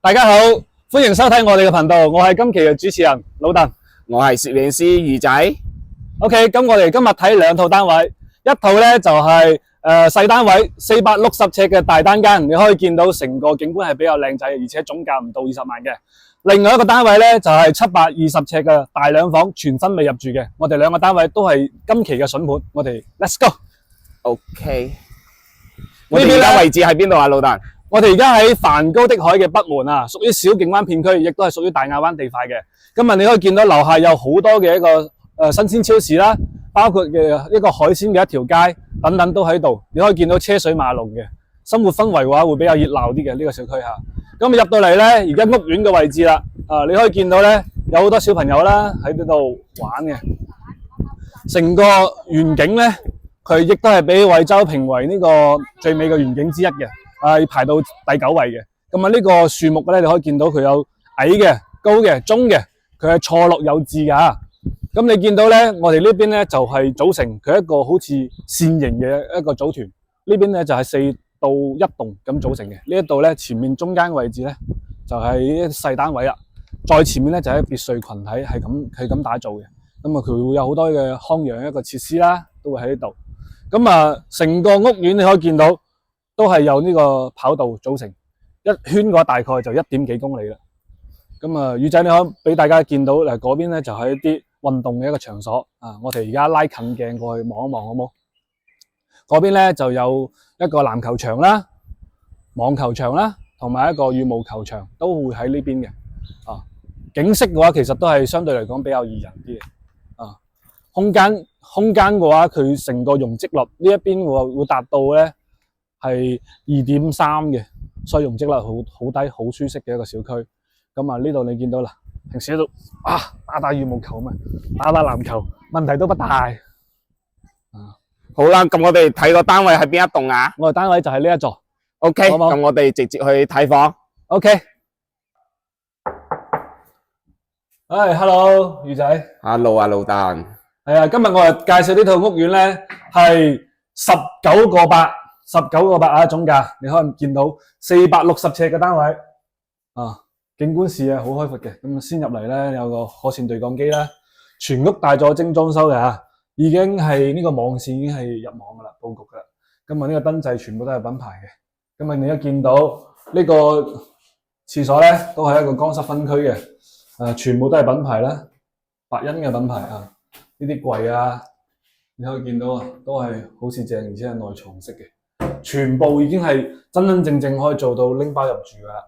大家好，歡迎收睇我哋嘅頻道，我係今期嘅主持人老鄧，我係攝影師魚仔。OK，咁我哋今日睇兩套單位，一套咧就係細單位460尺嘅大單間，你可以見到成個景觀係比較靚仔，而且總價唔到20萬嘅。另外一個單位咧就係720尺嘅大兩房，全新未入住嘅。我哋兩個單位都係今期嘅筍盤，我哋 Let's go。OK， 我哋而家位置喺邊度啊，老鄧？我哋而家喺梵高的海嘅北門啊，屬於小徑灣片區，亦都係屬於大亞灣地塊嘅。今日你可以見到樓下有好多嘅一個新鮮超市啦，包括嘅一個海鮮嘅一條街等等都喺度。你可以見到車水馬龍嘅生活氛圍嘅話，會比較熱鬧啲嘅呢個小區嚇。咁入到嚟咧，而家屋苑嘅位置啦，你可以見到咧有好多小朋友啦喺呢度玩嘅。成個園景咧，佢亦都係俾惠州評為呢個最美嘅園景之一嘅。排到第9位嘅。咁啊，呢個樹木咧，你可以見到佢有矮嘅、高嘅、中嘅，佢係錯落有致噶。咁你見到咧，我哋呢邊咧就係組成佢一個好似線形嘅一個組團。呢邊咧就係4到1棟咁組成嘅。呢一度咧前面中間位置咧就係啲細單位啦。再前面咧就係別墅群體係咁打造嘅。咁啊，佢會有好多嘅康養一個設施啦，都會喺呢度。咁啊，成個屋苑你可以見到，都係由呢個跑道組成，一圈嘅話大概就1點幾公里啦。咁啊，魚仔你可以俾大家見到嗱，嗰邊咧就係一啲運動嘅一個場所啊。我哋而家拉近鏡過去望一望好冇？嗰邊咧就有一個籃球場啦、網球場啦，同埋一個羽毛球場都會喺呢邊嘅。景色嘅話其實都係相對嚟講比較宜人啲嘅。空間嘅話，佢成個容積率呢一邊會達到咧係2.3嘅，所以容積率好低，好舒適嘅一個小區。咁啊，呢度你見到啦，平時喺度打羽毛球啊嘛，打籃球，問題都不大。好啦，咁我哋睇個單位係邊一棟啊？我哋單位就係呢一座。OK，咁我哋直接去睇房。OK。Hello， 魚仔。Hello 啊，老鄧。係啊，今日我哋介紹呢套屋苑咧係19個8啊，總價你可以見到460尺嘅單位景觀視野好開闊嘅。咁先入嚟咧有個可線對講機啦，全屋大咗精裝修嘅吓，已經係呢個網線已經係入網噶啦，布局噶啦。今日呢個燈掣全部都係品牌嘅。今日你一見到呢個廁所咧都係一個乾濕分區嘅，全部都係品牌啦，白茵嘅品牌啊。呢啲櫃啊，你可以見到都係好似正，而且係內藏式嘅，全部已經係真真正可以做到拎包入住噶啦。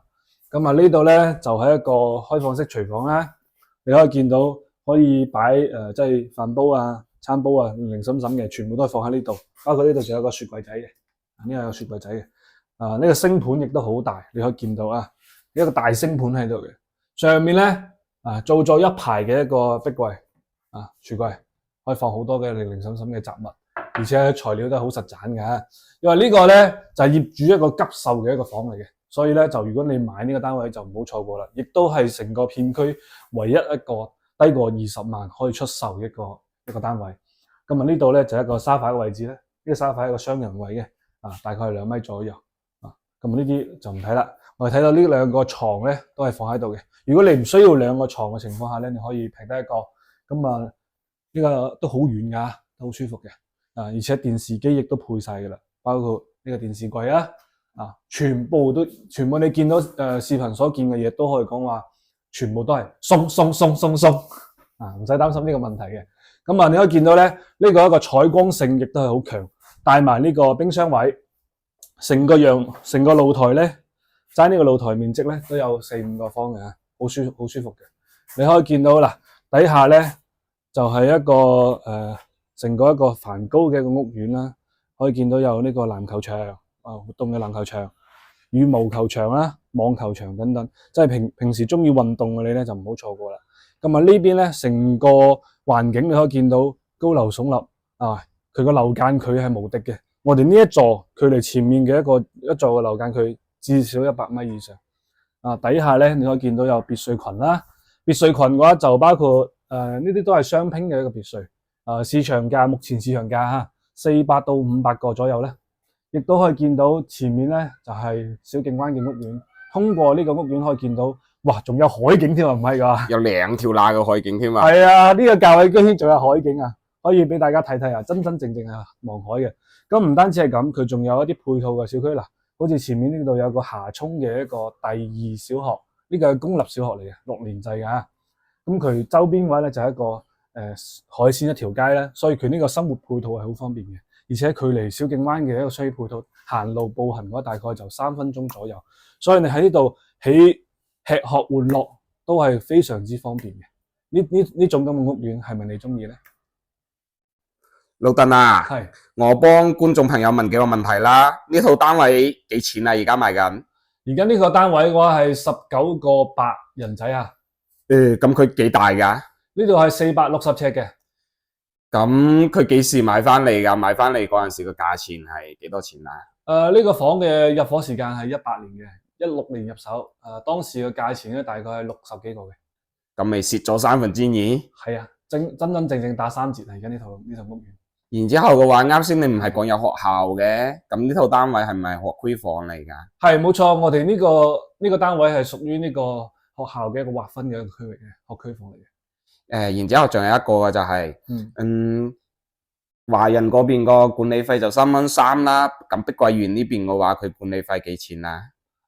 咁啊，呢度咧就係一個開放式廚房啦，你可以見到可以擺即係飯煲啊、餐煲啊，零散散嘅，全部都係放喺呢度。包括呢度仲有個雪櫃仔嘅，呢個有雪櫃仔嘅。呢個星盤亦都好大，你可以見到一個大星盤喺度嘅。上面咧做咗一排嘅一個壁櫃。櫥櫃可以放好多嘅零散散嘅雜物，而且材料都係好實盞嘅。因為呢個咧就係業主一個急售嘅一個房嚟嘅，所以咧就如果你買呢個單位就唔好錯過啦。亦都係成個片區唯一一個低過20萬可以出售一個單位。咁啊，呢度咧就係一個沙發嘅位置咧，呢個沙發係一個雙人位嘅，大概係2米左右。咁呢啲就唔睇啦。我哋睇到呢兩個床咧都係放喺度嘅。如果你唔需要兩個床嘅情況下咧，你可以平得一個。咁啊，呢個都好軟噶，都好舒服嘅。而且電視機亦都配晒噶啦，包括呢個電視櫃全部你見到視頻所見嘅嘢都可以講話，全部都係鬆，唔使擔心呢個問題嘅。咁啊，你可以見到咧，呢個一個採光性亦都係好強，帶埋呢個冰箱位，成個露台咧，齋呢個露台面積咧都有4-5個方嘅，好舒服嘅。你可以見到啦。底下咧就係一個成個一個梵高嘅一個屋苑啦，可以見到有呢個籃球場活動嘅籃球場、羽毛球場啦、網球場等等，即係平時中意運動嘅你咧就唔好錯過啦。咁啊，呢邊咧成個環境你可以見到高樓聳立佢個樓間距係無敵嘅。我哋呢一座距離前面嘅一座嘅樓間距至少100米以上。底下咧你可以見到有別墅群啦。別墅群嘅話就包括呢啲都係雙拼嘅一個別墅，市場價目前市場價400到500個左右咧，亦都可以見到前面咧就係小徑灣嘅屋苑，通過呢個屋苑可以見到，哇，仲有海景添啊，唔係㗎？有2條罅嘅海景添啊！係啊，呢個價位居然仲有海景啊，可以俾大家睇睇啊，真真正正係望海嘅。咁唔單止係咁，佢仲有一啲配套嘅小區嗱，好似前面呢度有個霞涌嘅一個第2小學，呢個係公立小學嚟嘅，6年制㗎。咁佢周邊嘅話咧就係一個海鮮一條街咧，所以佢呢個生活配套係好方便嘅，而且距離小徑灣嘅一個商業配套，行路步行嘅話大概就3分鐘左右，所以你喺呢度起吃喝玩樂都係非常之方便嘅。呢種咁嘅屋苑係咪你中意咧？老鄧啊，係，我幫觀眾朋友問幾個問題啦。呢套單位幾錢啊？而家賣緊？而家呢個單位嘅話係19個8人仔啊。咁佢幾大㗎？呢度係460尺嘅。咁佢幾時買翻嚟㗎？買翻嚟嗰陣時個價錢係幾多錢啊？呢個房嘅入伙時間係18年嘅，16年入手。當時嘅價錢咧大概係60幾個嘅。咁咪蝕咗2/3？係啊，真正打3折啊！而家呢套屋苑。然之後嘅話，啱先你唔係講有學校嘅，咁呢套單位係咪學區房嚟㗎？係冇錯，我哋呢個單位係屬於呢個學校嘅一個劃分嘅一個區域嘅學區房嚟嘅。然之後仲有一個嘅就係、華人嗰邊個管理費就3.3蚊啦，咁碧桂園呢邊嘅話，佢管理費幾錢啊？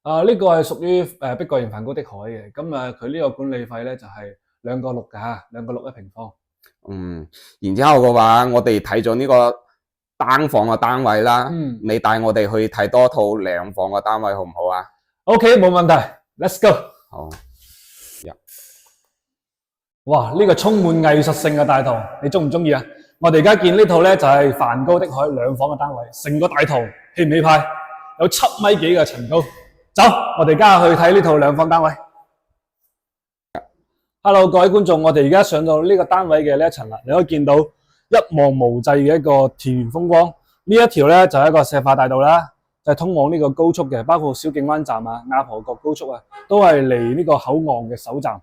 呢個係屬於碧桂園梵高的海嘅，咁佢呢個管理費咧就係2個6㗎，2個6一平方。然之後嘅話，我哋睇咗呢個單房嘅單位啦，你帶我哋去睇多套2房嘅單位好唔好啊 ？OK， 冇問題 ，Let's go。好，哇！呢個充滿藝術性嘅大堂，你中唔中意啊？我哋而家見呢套咧就係梵高的海2房嘅單位，成個大堂氣唔氣派？有7米幾嘅層高。走，我哋而家去睇呢套2房單位。Hello， 各位觀眾，我哋而家上到呢個單位嘅呢一層啦，你可以見到一望無際嘅一個田園風光。呢一條咧就係一個石化大道啦，就係通往呢個高速嘅，包括小徑灣站啊、亞婆角高速啊，都係離呢個口岸嘅首站，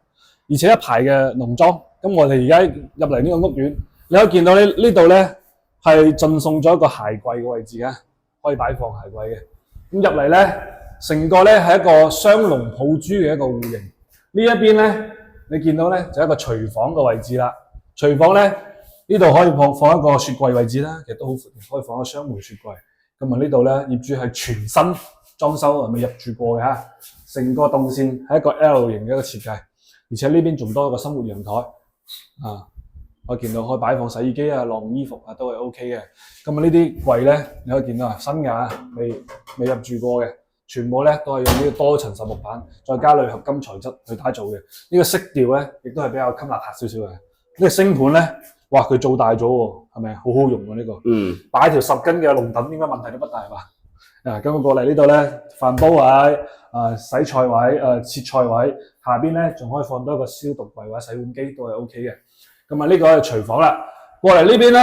而且一排嘅農莊。咁我哋而家入嚟呢個屋苑，你可以見到呢度咧係進送咗一個鞋櫃嘅位置啊，可以擺放鞋櫃嘅。咁入嚟咧，成個咧係一個雙龍抱珠嘅一個戶型。呢一邊咧，你見到咧就係一個廚房嘅位置啦。廚房咧呢度可以放一個雪櫃位置啦，其實都好闊，可以放一個雙門雪櫃。咁啊呢度咧業主係全新裝修，未入住過嘅嚇。成個動線係一個 L 型嘅一個設計，而且呢邊仲多一個生活陽台啊。我見到可以擺放洗衣機啊、晾衣服啊都係 OK 嘅。咁啊呢啲櫃咧，你可以見到啊新嘅，未入住過嘅。全部咧都係用呢個多層實木板，再加鋁合金材質去打造嘅。呢個色調咧，亦都係比較襟邋遢少少嘅。呢個星盤咧，哇佢做大咗喎，係咪好好用喎呢個？擺條10斤嘅龍躉應該問題都不大吧？咁我過嚟呢度咧，飯煲位、洗菜位、切菜位，下邊咧仲可以放多一個消毒櫃或者洗碗機都係 OK 嘅。咁啊呢個係廚房啦。過嚟呢邊咧，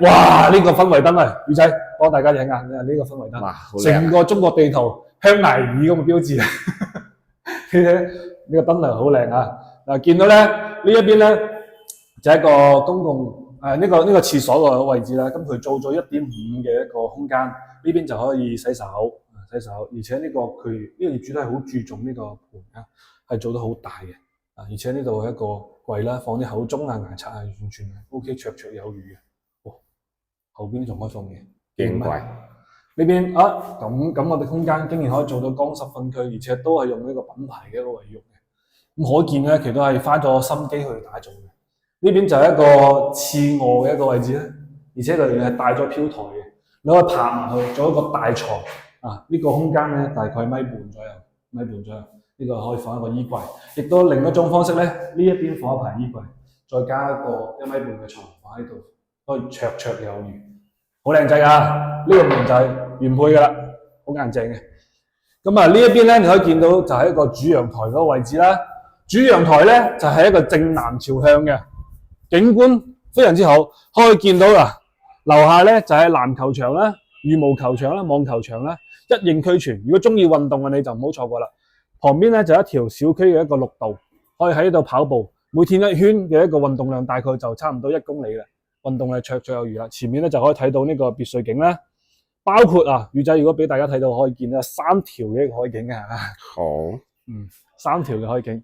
哇呢個氛圍燈啊，宇仔幫大家睇下呢個氛圍燈，成個中國地圖。香奈兒咁嘅標誌啊，呢個燈籠好靚啊！嗱，見到咧呢一邊咧就係一個公共呢個廁所嘅位置啦。咁佢做咗1.5嘅一個空間，呢邊就可以洗手，而且呢個業主都係好注重呢個盤啊，係做得好大嘅而且呢度係一個櫃啦，放啲口鐘啊、牙刷啊，完全係 OK，綽綽有餘嘅。後邊仲可以放嘢，勁貴。呢邊咁我哋空間竟然可以做到乾濕分區，而且都係用呢個品牌嘅一個衛浴嘅。咁可見咧，其實都係花咗心機去打造嘅。呢邊就係一個次臥嘅一個位置咧，而且佢係帶咗飄台嘅，你可以爬埋去做一個大床啊！呢個空間咧大概1.5米左右，呢個可以放一個衣櫃，亦都另一種方式咧，呢一邊放一排衣櫃，再加一個1.5米嘅床放喺度，可以綽綽有餘，好靚仔啊！呢個門就係原配噶啦，好硬淨嘅。咁呢一邊咧，你可以見到就係一個主陽台嗰個位置啦。主陽台咧就係一個正南朝向嘅，景觀非常之好。可以見到樓下咧就係籃球場啦、羽毛球場啦、網球場啦，一應俱全。如果中意運動嘅你就唔好錯過啦。旁邊咧就一條小區嘅一個綠道，可以喺呢度跑步，每天1圈嘅一個運動量大概就差唔多1公里啦。運動係綽綽有餘啦。前面咧就可以睇到呢個別墅景啦。包括宇仔，如果俾大家睇到，可以見到3條嘅海景嘅。好。3條嘅可以景。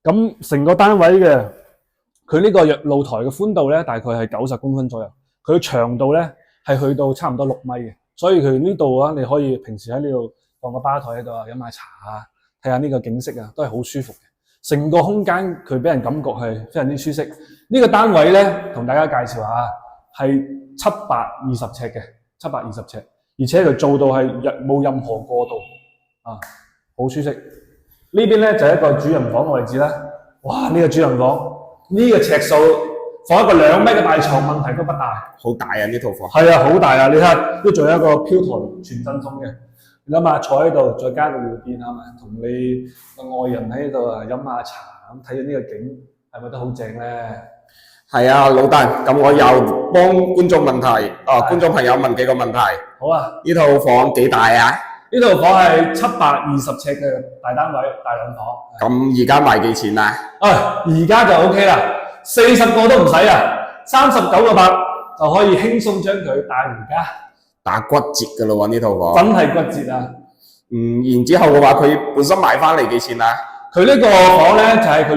咁成個單位嘅佢呢個露台嘅寬度咧，大概係90公分左右。佢長度咧係去到差唔多6米嘅，所以佢呢度啊，你可以平時喺呢度放個吧台喺度啊，飲下茶啊，睇下呢個景色啊，都係好舒服嘅。成個空間佢俾人感覺係非常之舒適。呢個單位咧，同大家介紹下，係720尺嘅，720尺，而且佢做到係冇任何過渡啊，好舒適。呢邊咧就係一個主人房嘅位置啦。哇！呢個主人房呢個尺數放一個2米嘅大床問題都不大。好大啊！呢套房係啊，好大啊！你睇下，都仲有一個飄台全真風嘅。你諗下，坐喺度再加個尿墊係咪？同你個愛人喺度啊飲下茶咁睇緊呢個景，係咪都好正咧？係啊，老鄧，咁我又幫觀眾問題，觀眾朋友問幾個問題。好啊，呢套房幾大啊？呢套房係720尺嘅大單位，大兩房。咁而家賣幾錢啊？而家就 OK 啦，40個都唔使啊，39個8就可以輕鬆將佢帶回家。打骨折㗎咯喎，呢套房。真係骨折啊！然之後嘅話，佢本身買翻嚟幾錢啊？佢呢個房咧就係佢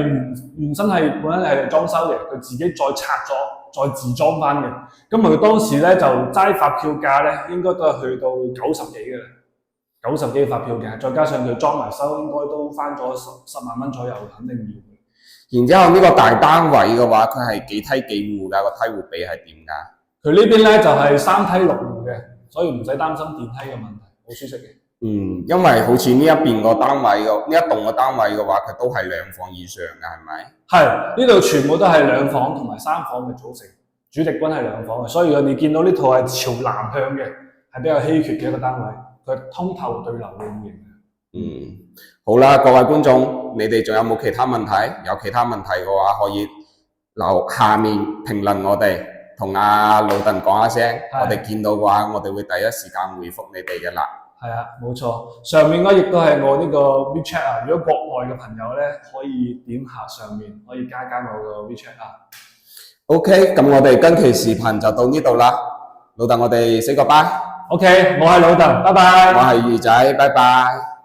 原身係本身係裝修嘅，佢自己再拆咗，再自裝翻嘅。咁佢當時咧就齋發票價咧，應該都係去到90幾嘅啦，90幾發票價，再加上佢裝埋修，應該都翻咗10萬蚊左右，肯定要。然之後呢個大單位嘅話，佢係幾梯幾戶㗎？個梯戶比係點㗎？佢呢邊咧就係3梯6戶嘅，所以唔使擔心電梯嘅問題，好舒適嘅。因為好似呢一邊個單位呢一棟嘅單位嘅話，佢都係2房以上嘅，係咪？係，呢度全部都係2房同埋3房嘅組成，主力軍係2房嘅，所以你見到呢套係朝南向嘅，係比較稀缺嘅一個單位，佢通透對流嘅戶型。好啦，各位觀眾，你哋仲有冇其他問題？有其他問題嘅話，可以留下面評論我哋，同阿老鄧講一聲，我哋見到嘅話，我哋會第一時間回覆你哋嘅啦。係啊，冇錯。上面亦都係我呢個 WeChat 啊。如果國內嘅朋友咧，可以點下上面，可以加我個 WeChat 啊。OK，咁我哋今期視頻就到呢度啦。老鄧，我哋 say 個 bye。OK，我係老鄧，拜拜。我係魚仔，拜拜。